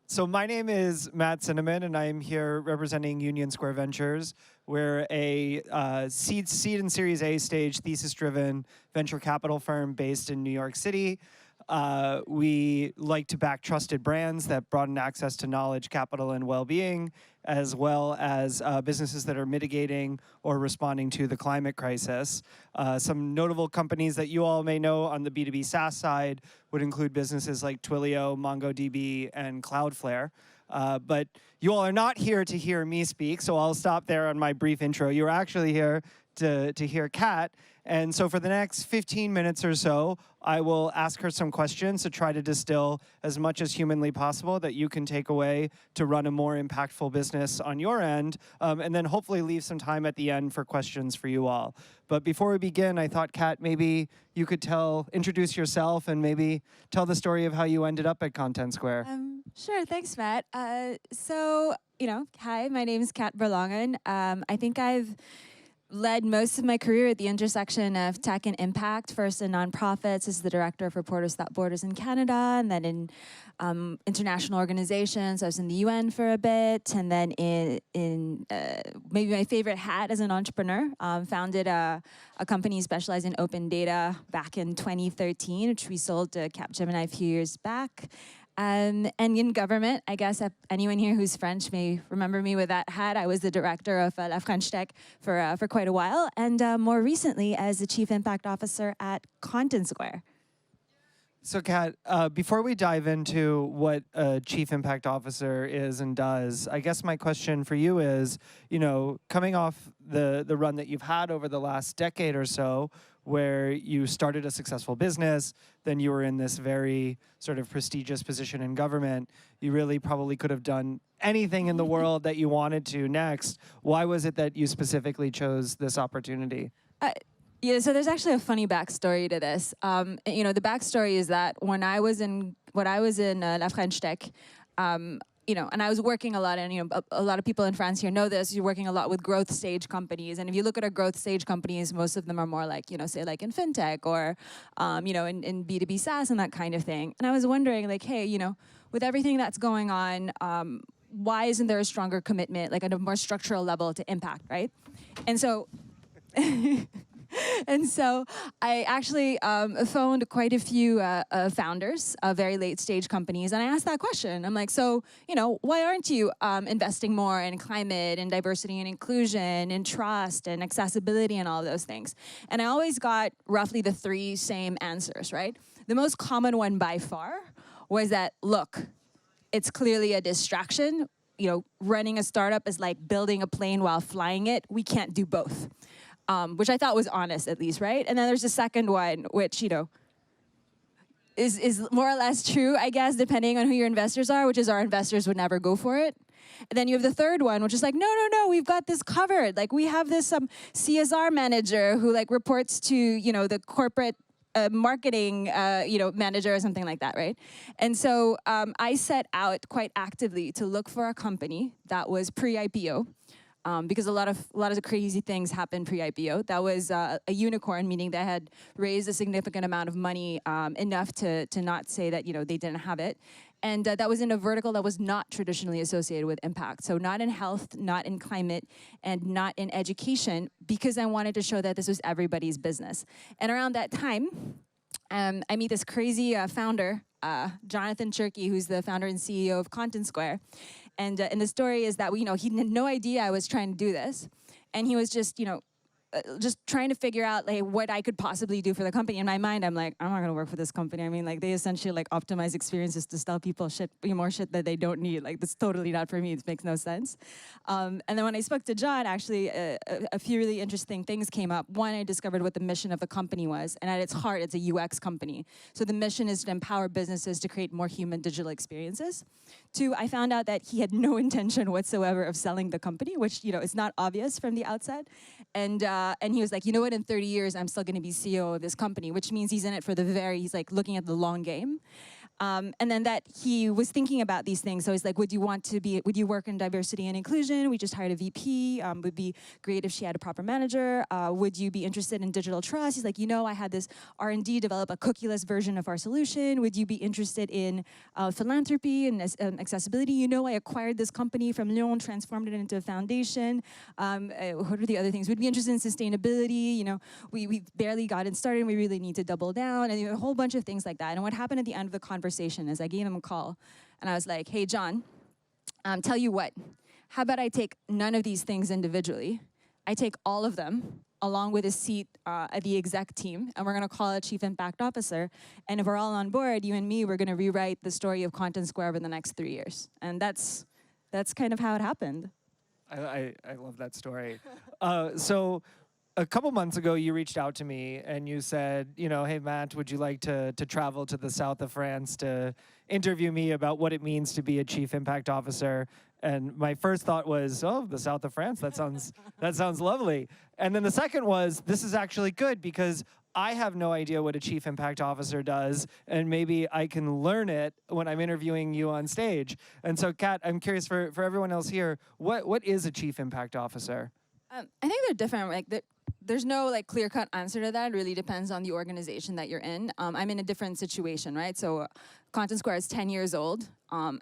So my name is Matt Cinnamon, and I am here representing Union Square Ventures. We're a seed and Series A stage thesis-driven venture capital firm based in New York City. We like to back trusted brands that broaden access to knowledge, capital, and well-being, as well as businesses that are mitigating or responding to the climate crisis. Some notable companies that you all may know on the B2B SaaS side would include businesses like Twilio, MongoDB, and Cloudflare. But you all are not here to hear me speak, so I'll stop there on my brief intro. You're actually here to hear Kat. And so for the next 15 minutes or so, I will ask her some questions to try to distill as much as humanly possible that you can take away to run a more impactful business on your end, and then hopefully leave some time at the end for questions for you all. But before we begin, I thought, Kat, maybe you could introduce yourself and maybe tell the story of how you ended up at Content Square. Sure, thanks, Matt. Hi, my name is Kat Borlongan. I think I've led most of my career at the intersection of tech and impact, first in nonprofits as the director of Reporters Without Borders in Canada, and then in international organizations. I was in the UN for a bit, and then in maybe my favorite hat as an entrepreneur, founded a company specialized in open data back in 2013, which we sold to Capgemini a few years back. And in government, I guess anyone here who's French may remember me with that hat. I was the director of La French Tech for quite a while, and more recently as the Chief Impact Officer at Content Square. So, Kat, before we dive into what a Chief Impact Officer is and does, I guess my question for you is, coming off the run that you've had over the last decade or so, where you started a successful business, then you were in this very sort of prestigious position in government. You really probably could have done anything in the world that you wanted to next. Why was it that you specifically chose this opportunity? Yeah, so there's actually a funny backstory to this. The backstory is that when I was in La French Tech, and I was working a lot, and a lot of people in France here know this. You're working a lot with growth stage companies, and if you look at our growth stage companies, most of them are more like, say like in fintech or, in B2B SaaS and that kind of thing. And I was wondering, like, hey, with everything that's going on, why isn't there a stronger commitment, like at a more structural level, to impact, right? And so. And so I actually phoned quite a few founders of very late stage companies, and I asked that question. I'm like, so, why aren't you investing more in climate and diversity and inclusion and trust and accessibility and all of those things? And I always got roughly the three same answers, right? The most common one by far was that, look, it's clearly a distraction. Running a startup is like building a plane while flying it. We can't do both. Which I thought was honest, at least, right? And then there's the second one, which, is more or less true, I guess, depending on who your investors are, which is our investors would never go for it. And then you have the third one, which is like, no, we've got this covered. Like, we have this CSR manager who, like, reports to, the corporate marketing, manager or something like that, right? And so I set out quite actively to look for a company that was pre-IPO. Because a lot of crazy things happened pre-IPO. That was a unicorn, meaning they had raised a significant amount of money, enough to not say that they didn't have it, and that was in a vertical that was not traditionally associated with impact. So not in health, not in climate, and not in education, because I wanted to show that this was everybody's business. And around that time, I meet this crazy founder, Jonathan Cherky, who's the founder and CEO of Content Square. And the story is that he had no idea I was trying to do this, and he was just just trying to figure out like what I could possibly do for the company. In my mind, I'm like, I'm not gonna work for this company. I mean, like they essentially like optimize experiences to sell people more shit that they don't need. Like that's totally not for me. It makes no sense. And then when I spoke to John, actually, a few really interesting things came up. One, I discovered what the mission of the company was, and at its heart, it's a UX company. So the mission is to empower businesses to create more human digital experiences. Two, I found out that he had no intention whatsoever of selling the company, which is not obvious from the outset. And he was like, you know what, in 30 years, I'm still going to be CEO of this company, which means he's in it for he's like looking at the long game. And then that he was thinking about these things. So he's like, would you work in diversity and inclusion? We just hired a VP. Would be great if she had a proper manager. Would you be interested in digital trust? He's like, I had this R&D develop a cookieless version of our solution. Would you be interested in philanthropy and accessibility? I acquired this company from Lyon, transformed it into a foundation. What are the other things? Would be interested in sustainability. We barely got it started. We really need to double down, and a whole bunch of things like that. And what happened at the end of the conversation is I gave him a call, and I was like, hey, John, tell you what, how about I take none of these things individually? I take all of them along with a seat at the exec team, and we're going to call it Chief Impact Officer. And if we're all on board, you and me, we're going to rewrite the story of Content Square over the next 3 years. And that's kind of how it happened. I love that story. So a couple months ago, you reached out to me and you said, hey, Matt, would you like to travel to the south of France to interview me about what it means to be a Chief Impact Officer? And my first thought was, oh, the south of France, that sounds lovely. And then the second was, this is actually good because I have no idea what a Chief Impact Officer does, and maybe I can learn it when I'm interviewing you on stage. And so, Kat, I'm curious for everyone else here, what is a Chief Impact Officer? I think they're different. There's no clear-cut answer to that. It really depends on the organization that you're in. I'm in a different situation, right? So Content Square is 10 years old,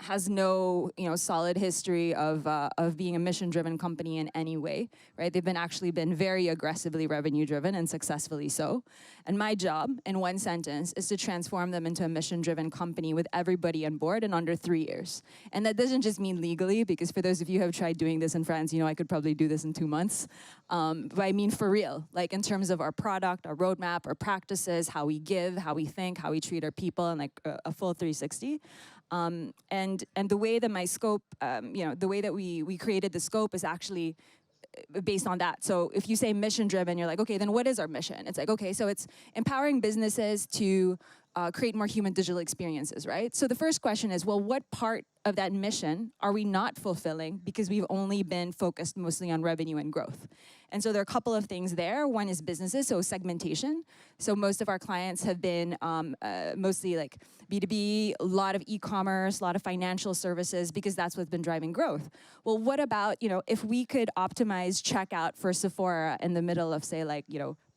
has no solid history of being a mission-driven company in any way, right? They've been very aggressively revenue-driven and successfully so. And my job, in one sentence, is to transform them into a mission-driven company with everybody on board in under 3 years. And that doesn't just mean legally, because for those of you who have tried doing this in France, I could probably do this in 2 months. But I mean for real, in terms of our product, our roadmap, our practices, how we give, how we think, how we treat our people, and a full 360. And the way that my scope, the way that we created the scope is actually based on that. So if you say mission driven, you're like, okay, then what is our mission? It's like, okay, so it's empowering businesses to create more human digital experiences, right? So the first question is, well, what part of that mission are we not fulfilling because we've only been focused mostly on revenue and growth? And so there are a couple of things there. One is businesses, so segmentation. So most of our clients have been mostly B2B, a lot of e-commerce, a lot of financial services, because that's what's been driving growth. Well, what about, if we could optimize checkout for Sephora in the middle of, say,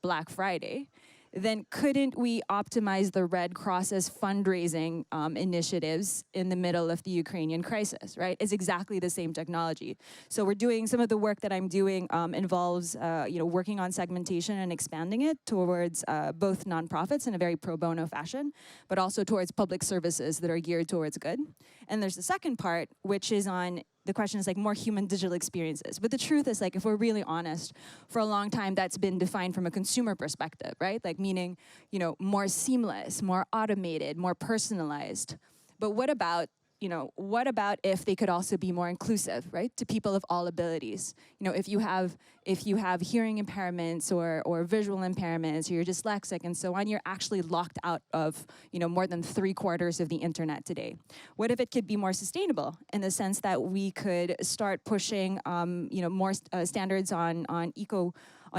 Black Friday, then couldn't we optimize the Red Cross's fundraising initiatives in the middle of the Ukrainian crisis, right? It's exactly the same technology. So we're doing, some of the work that I'm doing involves, working on segmentation and expanding it towards both nonprofits in a very pro bono fashion, but also towards public services that are geared towards good. And there's the second part, which is on the question is more human digital experiences. But the truth is, if we're really honest, for a long time that's been defined from a consumer perspective, right? Meaning, more seamless, more automated, more personalized. But what about if they could also be more inclusive, right, to people of all abilities? If you have hearing impairments or visual impairments, or you're dyslexic and so on, you're actually locked out of more than 3/4 of the internet today. What if it could be more sustainable in the sense that we could start pushing more standards on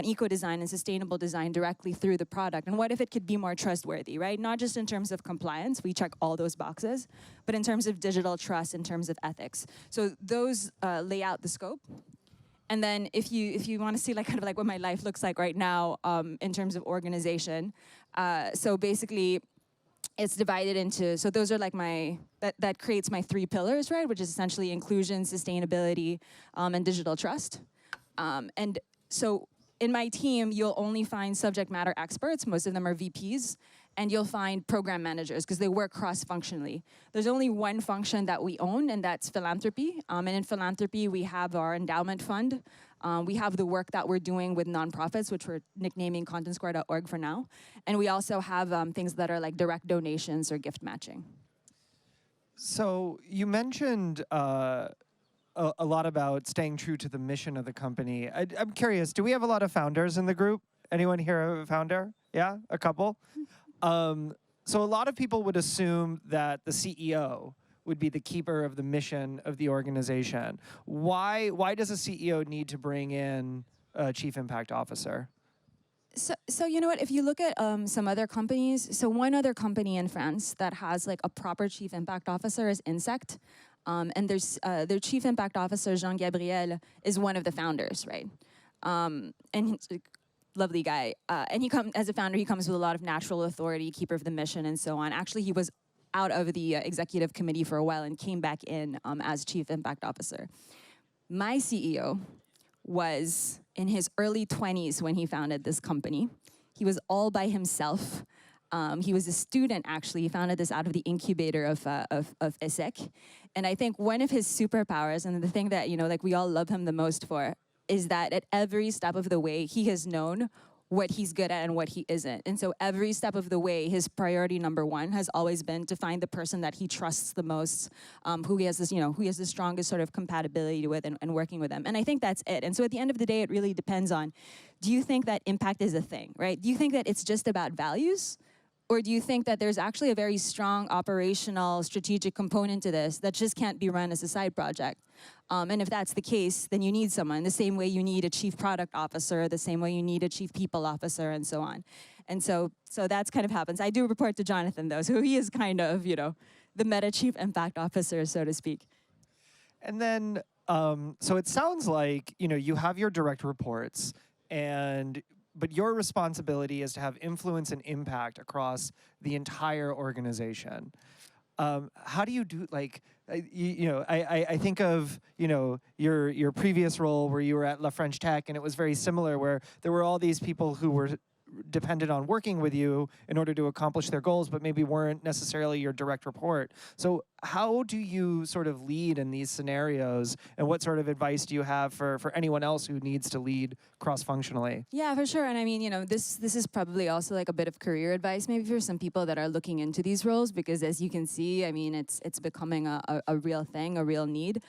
eco-design and sustainable design directly through the product? And what if it could be more trustworthy, right? Not just in terms of compliance, we check all those boxes, but in terms of digital trust, in terms of ethics. So those lay out the scope. And then if you want to see what my life looks like right now in terms of organization, so basically it's divided into, so those are that creates my 3 pillars, right? Which is essentially inclusion, sustainability, and digital trust. And so in my team, you'll only find subject matter experts. Most of them are VPs. And you'll find program managers because they work cross-functionally. There's only one function that we own, and that's philanthropy. And in philanthropy, we have our endowment fund. We have the work that we're doing with nonprofits, which we're nicknaming contentsquare.org for now. And we also have things that are direct donations or gift matching. So you mentioned a lot about staying true to the mission of the company. I'm curious, do we have a lot of founders in the group? Anyone here a founder? Yeah, a couple? So a lot of people would assume that the CEO would be the keeper of the mission of the organization. Why does a CEO need to bring in a Chief Impact Officer? So you know what? If you look at some other companies, so one other company in France that has like a proper chief impact officer is Insect, and their chief impact officer Jean Gabriel is one of the founders, right? And he's a lovely guy, and as a founder, he comes with a lot of natural authority, keeper of the mission, and so on. Actually, he was out of the executive committee for a while and came back in as chief impact officer. My CEO was in his early 20s when he founded this company. He was all by himself. He was a student, actually. He founded this out of the incubator of ESSEC. And I think one of his superpowers, and the thing that, like we all love him the most for, is that at every step of the way, he has known what he's good at and what he isn't. And so every step of the way, his priority number one has always been to find the person that he trusts the most, who he has the strongest sort of compatibility with and working with them. And I think that's it. And so at the end of the day, it really depends on, do you think that impact is a thing, right? Do you think that it's just about values? Or do you think that there's actually a very strong operational strategic component to this that just can't be run as a side project? And if that's the case, then you need someone, the same way you need a chief product officer, the same way you need a chief people officer, and so on. And so that's kind of happens. I do report to Jonathan, though, so he is kind of, the meta chief impact officer, so to speak. And then, so it sounds like, you have your direct reports, but your responsibility is to have influence and impact across the entire organization. How do you do, I think of, your previous role where you were at La French Tech, and it was very similar, where there were all these people who were depended on working with you in order to accomplish their goals, but maybe weren't necessarily your direct report. So how do you sort of lead in these scenarios, and what sort of advice do you have for anyone else who needs to lead cross-functionally? Yeah, for sure. And I mean, this is probably also like a bit of career advice maybe for some people that are looking into these roles, because as you can see, I mean, it's becoming a real thing, a real need.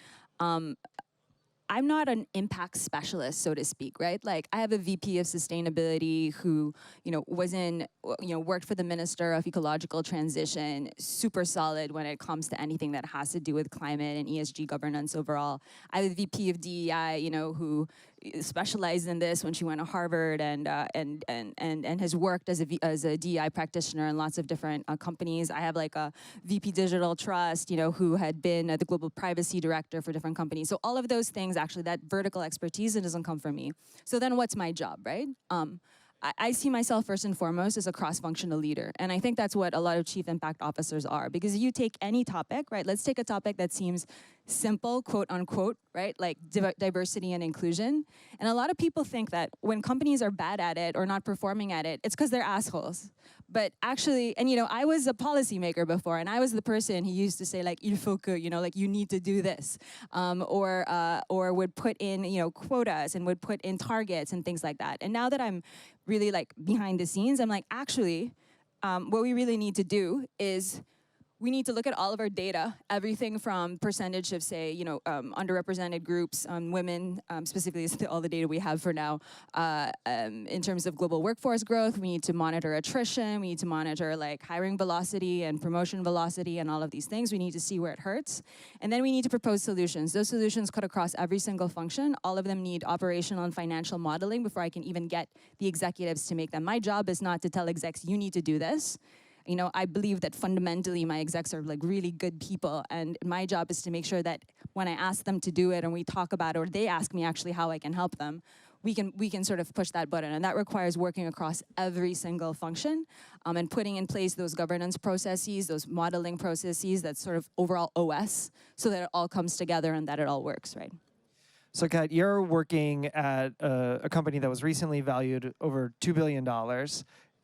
I'm not an impact specialist, so to speak, right? Like, I have a VP of sustainability who, worked for the Minister of Ecological Transition, super solid when it comes to anything that has to do with climate and ESG governance overall. I have a VP of DEI, who specialized in this when she went to Harvard and has worked as a DEI practitioner in lots of different companies. I have like a VP Digital Trust, who had been the global privacy director for different companies. So all of those things, actually, that vertical expertise, it doesn't come from me. So then what's my job, right? I see myself first and foremost as a cross-functional leader. And I think that's what a lot of chief impact officers are. Because you take any topic, right? Let's take a topic that seems simple, quote unquote, right? Like diversity and inclusion. And a lot of people think that when companies are bad at it or not performing at it, it's because they're assholes. But actually, and I was a policymaker before, and I was the person who used to say like, il faut que, like you need to do this. Or would put in, quotas and would put in targets and things like that. And now that I'm really like behind the scenes, I'm like, actually, what we really need to do is we need to look at all of our data, everything from percentage of, say, underrepresented groups, women, specifically is all the data we have for now. In terms of global workforce growth, we need to monitor attrition, we need to monitor like hiring velocity and promotion velocity and all of these things. We need to see where it hurts. And then we need to propose solutions. Those solutions cut across every single function. All of them need operational and financial modeling before I can even get the executives to make them. My job is not to tell execs, you need to do this. I believe that fundamentally my execs are like really good people, and my job is to make sure that when I ask them to do it and we talk about it, or they ask me actually how I can help them, we can sort of push that button. And that requires working across every single function and putting in place those governance processes, those modeling processes, that sort of overall OS, so that it all comes together and that it all works, right? So Kat, you're working at a company that was recently valued over $2 billion.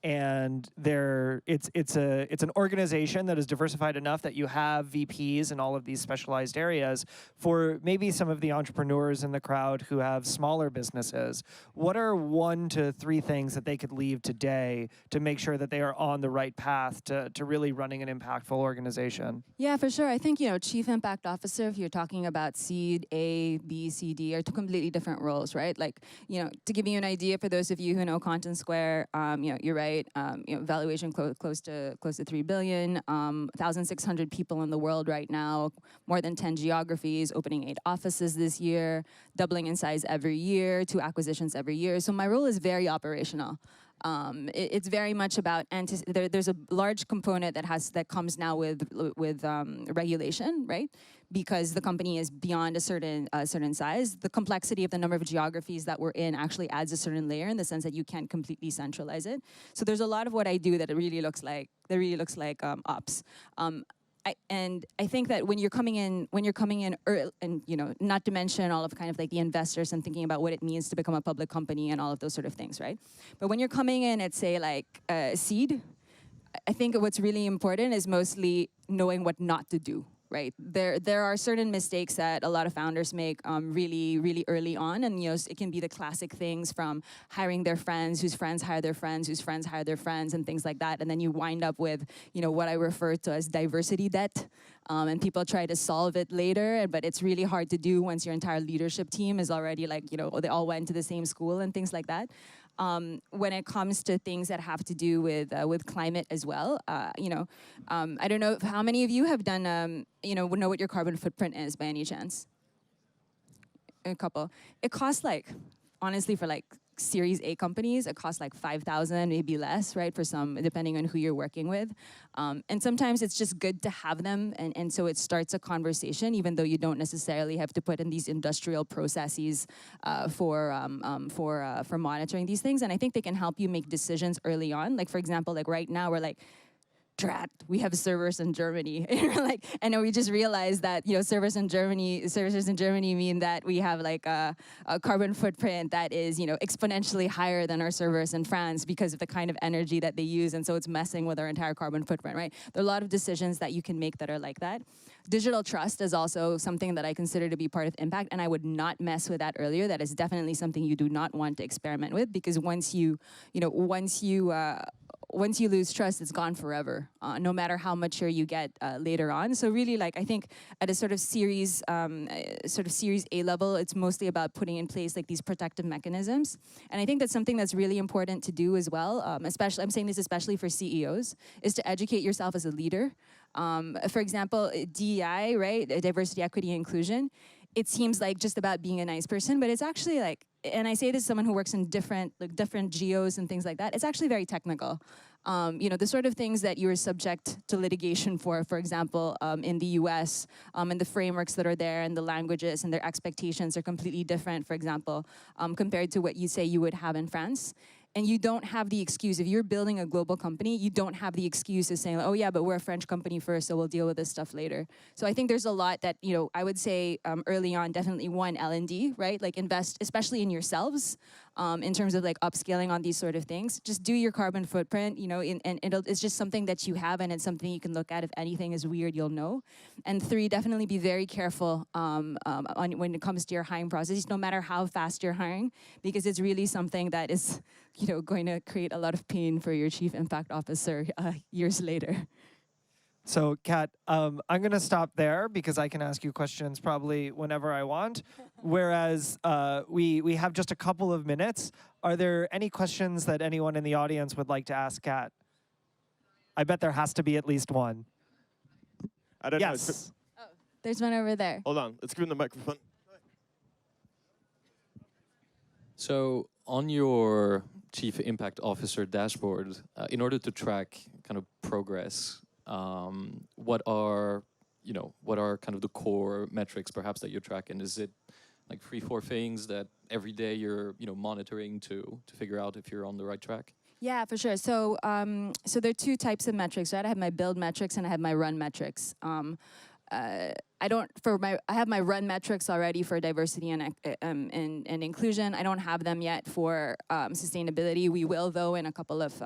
And it's an organization that is diversified enough that you have VPs in all of these specialized areas. For maybe some of the entrepreneurs in the crowd who have smaller businesses, what are 1 to 3 things that they could leave today to make sure that they are on the right path to really running an impactful organization? Yeah, for sure. I think, chief impact officer, if you're talking about seed, A, B, C, D, are 2 completely different roles, right? Like, to give you an idea, for those of you who know Content Square, you're right. Valuation close to $3 billion, 1,600 people in the world right now, more than 10 geographies, opening 8 offices this year, doubling in size every year, 2 acquisitions every year. So my role is very operational. It's very much about there's a large component that comes now with regulation, right? Because the company is beyond a certain size. The complexity of the number of geographies that we're in actually adds a certain layer in the sense that you can't completely centralize it. So there's a lot of what I do that it really looks like ops. I think that when you're coming in early, and not to mention all of kind of like the investors and thinking about what it means to become a public company and all of those sort of things, right? But when you're coming in at say like seed, I think what's really important is mostly knowing what not to do. Right, there are certain mistakes that a lot of founders make really early on, and it can be the classic things from hiring their friends, whose friends hire their friends, whose friends hire their friends, and things like that, and then you wind up with what I refer to as diversity debt, and people try to solve it later, but it's really hard to do once your entire leadership team is already like they all went to the same school and things like that. When it comes to things that have to do with climate as well, I don't know how many of you have done, know what your carbon footprint is by any chance? A couple. It costs honestly, for Series A companies, it costs like 5,000, maybe less, right? For some, depending on who you're working with. And sometimes it's just good to have them. And so it starts a conversation, even though you don't necessarily have to put in these industrial processes for monitoring these things. And I think they can help you make decisions early on. Like, for example, like right now, we're like, drat, we have servers in Germany. And then we just realized that servers in Germany mean that we have like a carbon footprint that is exponentially higher than our servers in France because of the kind of energy that they use, and so it's messing with our entire carbon footprint, right? There are a lot of decisions that you can make that are like that. Digital trust is also something that I consider to be part of impact, and I would not mess with that earlier. That is definitely something you do not want to experiment with, because once you lose trust, it's gone forever, no matter how mature you get later on. So really, I think at a sort of Series A level, it's mostly about putting in place these protective mechanisms. And I think that's something that's really important to do as well. Especially, I'm saying this especially for CEOs, is to educate yourself as a leader. For example, DEI, right, diversity, equity, inclusion. It seems like just about being a nice person, but it's actually and I say this as someone who works in different geos and things like that, it's actually very technical. The sort of things that you are subject to litigation for example, in the US, and the frameworks that are there and the languages and their expectations are completely different, for example, compared to what you say you would have in France. And you don't have the excuse, if you're building a global company, you don't have the excuse of saying, oh yeah, but we're a French company first, so we'll deal with this stuff later. So I think there's a lot that, I would say early on, definitely one, L&D, right? Invest, especially in yourselves, in terms of upscaling on these sort of things. Just do your carbon footprint, and it's just something that you have, and it's something you can look at. If anything is weird, you'll know. And three, definitely be very careful when it comes to your hiring process, no matter how fast you're hiring, because it's really something that is going to create a lot of pain for your chief impact officer years later. So, Kat, I'm going to stop there because I can ask you questions probably whenever I want. Whereas we have just a couple of minutes. Are there any questions that anyone in the audience would like to ask Kat? I bet there has to be at least one. I don't yes. know. Oh, there's one over there. Hold on. Let's give him the microphone. So on your Chief Impact Officer dashboard, in order to track kind of progress, what are kind of the core metrics perhaps that you're tracking? Is it 3-4 things that every day you're monitoring to figure out if you're on the right track? Yeah, for sure. So there are two types of metrics, right? I have my build metrics and I have my run metrics. I have my run metrics already for diversity and inclusion. I don't have them yet for sustainability. We will, though, in a couple of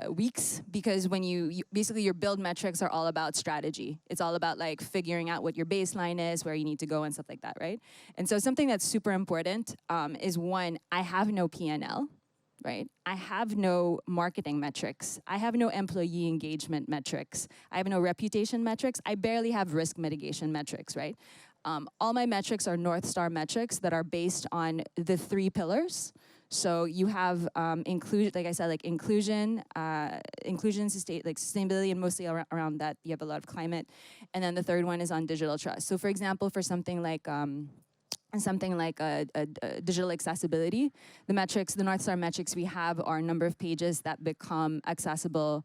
weeks, because when basically your build metrics are all about strategy. It's all about figuring out what your baseline is, where you need to go, and stuff like that, right? And so something that's super important is, one, I have no P&L. Right? I have no marketing metrics. I have no employee engagement metrics. I have no reputation metrics. I barely have risk mitigation metrics, right? All my metrics are North Star metrics that are based on the 3 pillars. So you have inclusion, like I said, inclusion, sustainability, and mostly around that, you have a lot of climate. And then the third one is on digital trust. So for example, for something like and something like digital accessibility. The metrics, the North Star metrics we have are a number of pages that become accessible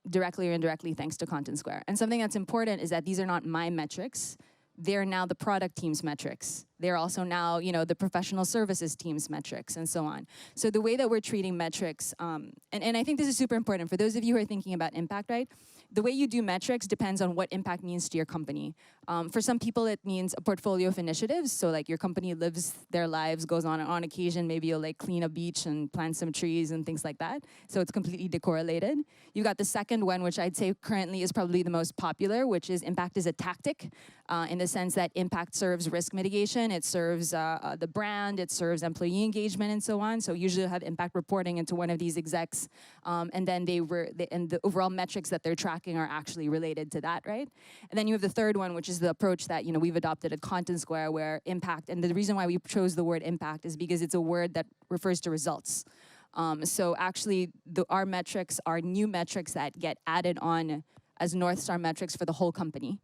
directly or indirectly thanks to Content Square. And something that's important is that these are not my metrics. They're now the product team's metrics. They're also now, the professional services team's metrics and so on. So the way that we're treating metrics, and I think this is super important for those of you who are thinking about impact, right? The way you do metrics depends on what impact means to your company. For some people, it means a portfolio of initiatives. So like your company lives their lives, goes on occasion, maybe you'll like clean a beach and plant some trees and things like that. So it's completely decorrelated. You've got the second one, which I'd say currently is probably the most popular, which is impact is a tactic, in the sense that impact serves risk mitigation, it serves the brand, it serves employee engagement and so on. So usually you'll have impact reporting into one of these execs, and then and the overall metrics that they're tracking are actually related to that, right? And then you have the third one, which is the approach that we've adopted at Content Square, where impact, and the reason why we chose the word impact is because it's a word that refers to results. So actually, our metrics are new metrics that get added on as North Star metrics for the whole company.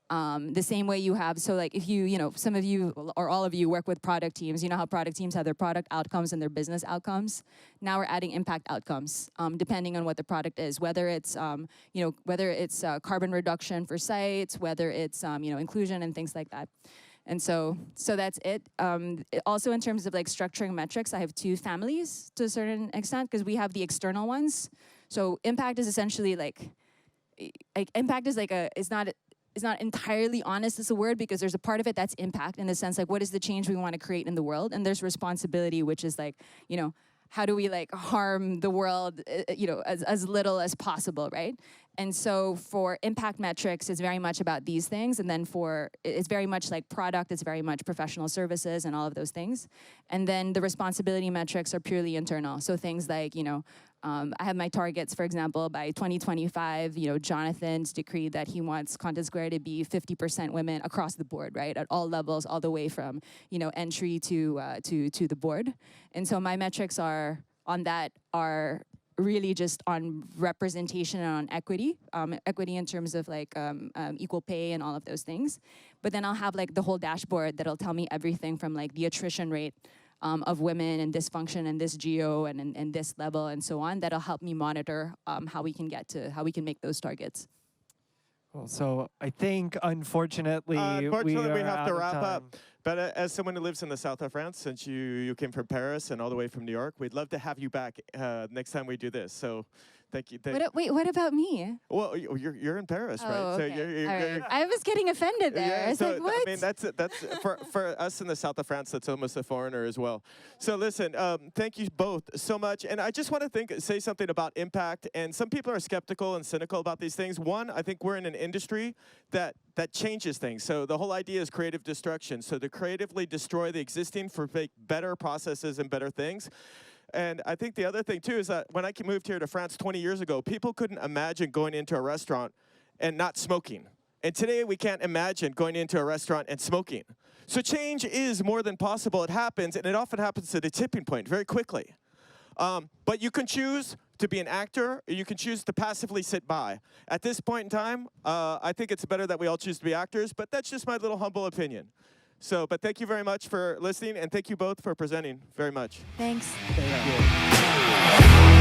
The same way you have, so like if some of you or all of you work with product teams, you know how product teams have their product outcomes and their business outcomes. Now we're adding impact outcomes, depending on what the product is, whether it's, whether it's carbon reduction for sites, whether it's, inclusion and things like that. And so that's it. Also in terms of like structuring metrics, I have two families to a certain extent, because we have the external ones. So impact is essentially like impact is like it's not entirely honest as a word, because there's a part of it that's impact in the sense like what is the change we want to create in the world, and there's responsibility, which is like, how do we like harm the world, as little as possible, right? And so for impact metrics, it's very much about these things, and then it's very much like product, it's very much professional services and all of those things. And then the responsibility metrics are purely internal. So things like, I have my targets, for example, by 2025, Jonathan's decreed that he wants Content Square to be 50% women across the board, right? At all levels, all the way from, entry to the board. And so my metrics are really just on representation and on equity, equity in terms of like equal pay and all of those things. But then I'll have like the whole dashboard that'll tell me everything from like the attrition rate of women and this function and this geo and this level and so on. That'll help me monitor how we can make those targets. Well, so I think unfortunately, we have to wrap time. up. But as someone who lives in the south of France, since you came from Paris and all the way from New York, we'd love to have you back next time we do this. So thank you. Wait, what about me? Well, you're in Paris, right? Okay. So you're, All right. I was getting offended there. Yeah, I was like, what? I mean, that's for us in the south of France. That's almost a foreigner as well. So listen, thank you both so much. And I just want to say something about impact. And some people are skeptical and cynical about these things. One, I think we're in an industry that changes things. So the whole idea is creative destruction. So to creatively destroy the existing for make better processes and better things. And I think the other thing, too, is that when I moved here to France 20 years ago, people couldn't imagine going into a restaurant and not smoking. And today, we can't imagine going into a restaurant and smoking. So change is more than possible. It happens, and it often happens at a tipping point very quickly. But you can choose to be an actor, or you can choose to passively sit by. At this point in time, I think it's better that we all choose to be actors, but that's just my little humble opinion. So, but thank you very much for listening, and thank you both for presenting very much. Thanks. Thank you.